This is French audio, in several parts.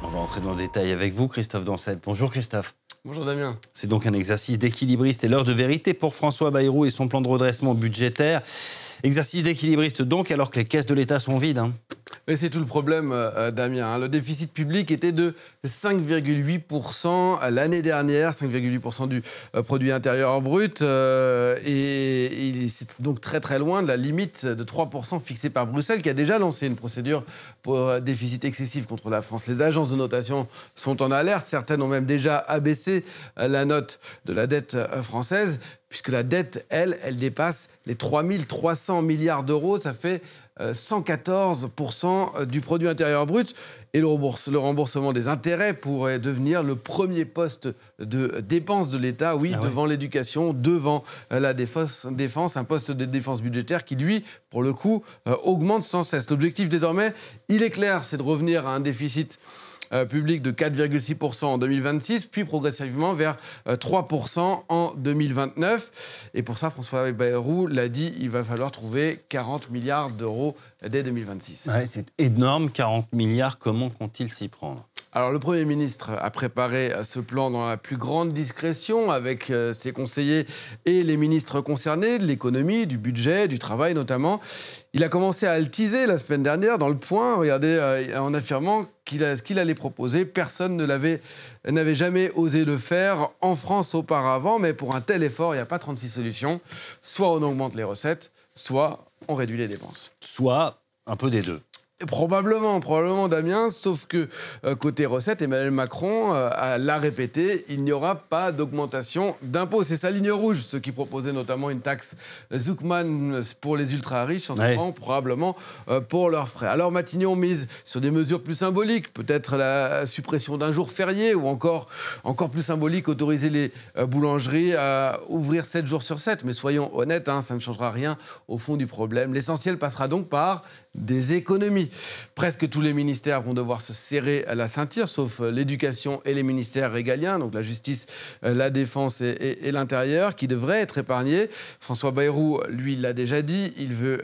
On va entrer dans le détail avec vous, Christophe Dansette. Bonjour Christophe. Bonjour Damien. C'est donc un exercice d'équilibriste et l'heure de vérité pour François Bayrou et son plan de redressement budgétaire. Exercice d'équilibriste donc, alors que les caisses de l'État sont vides. Mais c'est tout le problème, Damien. Le déficit public était de 5,8% l'année dernière, 5,8% du produit intérieur brut. Et c'est donc très très loin de la limite de 3% fixée par Bruxelles, qui a déjà lancé une procédure pour déficit excessif contre la France. Les agences de notation sont en alerte. Certaines ont même déjà abaissé la note de la dette française, puisque la dette, elle dépasse les 3 300 milliards d'euros. Ça fait 114% du produit intérieur brut. Et le remboursement des intérêts pourrait devenir le premier poste de dépense de l'État, devant l'éducation, devant la défense, un poste de défense budgétaire qui, lui, pour le coup, augmente sans cesse. L'objectif, désormais, il est clair, c'est de revenir à un déficit public de 4,6% en 2026, puis progressivement vers 3% en 2029. Et pour ça, François Bayrou l'a dit, il va falloir trouver 40 milliards d'euros dès 2026. Ouais, c'est énorme, 40 milliards. Comment compte-t-il s'y prendre ? Alors, le Premier ministre a préparé ce plan dans la plus grande discrétion avec ses conseillers et les ministres concernés, de l'économie, du budget, du travail notamment. Il a commencé à le teaser la semaine dernière dans Le Point, regardez, en affirmant ce qu'il allait proposer. Personne n'avait jamais osé le faire en France auparavant, mais pour un tel effort, il n'y a pas 36 solutions. Soit on augmente les recettes, soit on réduit les dépenses. Soit un peu des deux. Probablement Damien, sauf que côté recettes, Emmanuel Macron l'a répété, il n'y aura pas d'augmentation d'impôts. C'est sa ligne rouge, ceux qui proposaient notamment une taxe Zuckman pour les ultra-riches, en ce moment, probablement pour leurs frais. Alors Matignon mise sur des mesures plus symboliques, peut-être la suppression d'un jour férié, ou encore plus symbolique, autoriser les boulangeries à ouvrir 7 jours sur 7. Mais soyons honnêtes, ça ne changera rien au fond du problème. L'essentiel passera donc par des économies. Presque tous les ministères vont devoir se serrer la ceinture, sauf l'éducation et les ministères régaliens, donc la justice, la défense et l'intérieur, qui devraient être épargnés. François Bayrou, lui, l'a déjà dit, il veut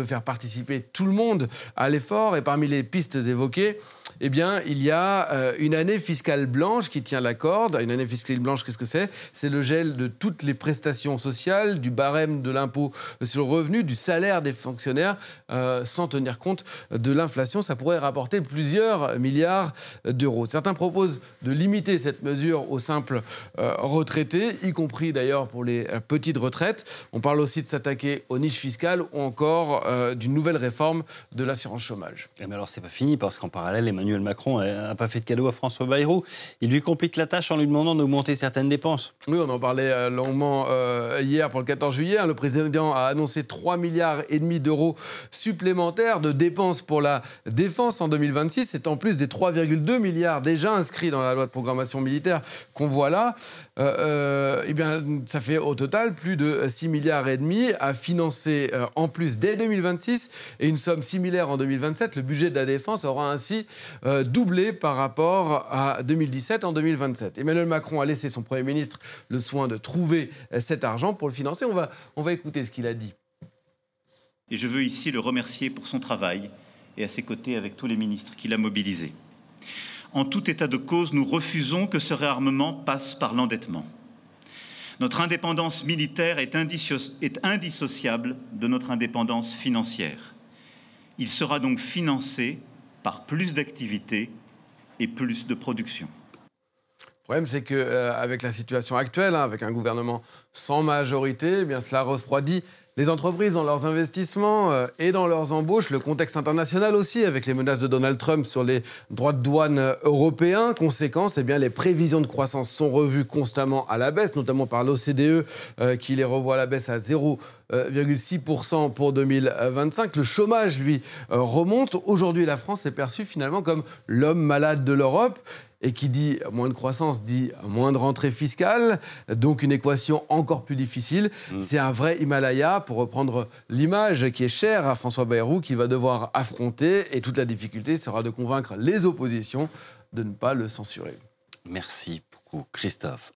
faire participer tout le monde à l'effort. Et parmi les pistes évoquées, eh bien, il y a une année fiscale blanche qui tient la corde. Une année fiscale blanche, qu'est-ce que c'est ? C'est le gel de toutes les prestations sociales, du barème de l'impôt sur le revenu, du salaire des fonctionnaires, sans tenir compte de l'inflation. Ça pourrait rapporter plusieurs milliards d'euros. Certains proposent de limiter cette mesure aux simples retraités, y compris d'ailleurs pour les petites retraites. On parle aussi de s'attaquer aux niches fiscales ou encore d'une nouvelle réforme de l'assurance chômage. Mais alors, c'est pas fini, parce qu'en parallèle, Emmanuel Macron n'a pas fait de cadeau à François Bayrou. Il lui complique la tâche en lui demandant d'augmenter certaines dépenses. Oui, on en parlait longuement hier pour le 14 juillet. Le président a annoncé 3,5 milliards d'euros supplémentaires de dépenses pour la défense en 2026. C'est en plus des 3,2 milliards déjà inscrits dans la loi de programmation militaire qu'on voit là. Ça fait au total plus de 6,5 milliards à financer en plus dès 2026 et une somme similaire en 2027. Le budget de la défense aura ainsi doublé par rapport à 2017 en 2027. Emmanuel Macron a laissé son Premier ministre le soin de trouver cet argent pour le financer. On va écouter ce qu'il a dit. Et je veux ici le remercier pour son travail et à ses côtés avec tous les ministres qu'il a mobilisés. En tout état de cause, nous refusons que ce réarmement passe par l'endettement. Notre indépendance militaire est indissociable de notre indépendance financière. Il sera donc financé par plus d'activité et plus de production. Le problème, c'est qu'avec la situation actuelle, avec un gouvernement sans majorité, cela refroidit les entreprises dans leurs investissements et dans leurs embauches. Le contexte international aussi, avec les menaces de Donald Trump sur les droits de douane européens. Conséquence, les prévisions de croissance sont revues constamment à la baisse, notamment par l'OCDE qui les revoit à la baisse à 0,6% pour 2025. Le chômage, lui, remonte. Aujourd'hui, la France est perçue finalement comme l'homme malade de l'Europe. Et qui dit moins de croissance dit moins de rentrée fiscale, donc une équation encore plus difficile. C'est un vrai Himalaya, pour reprendre l'image qui est chère à François Bayrou, qu'il va devoir affronter. Et toute la difficulté sera de convaincre les oppositions de ne pas le censurer. Merci beaucoup, Christophe.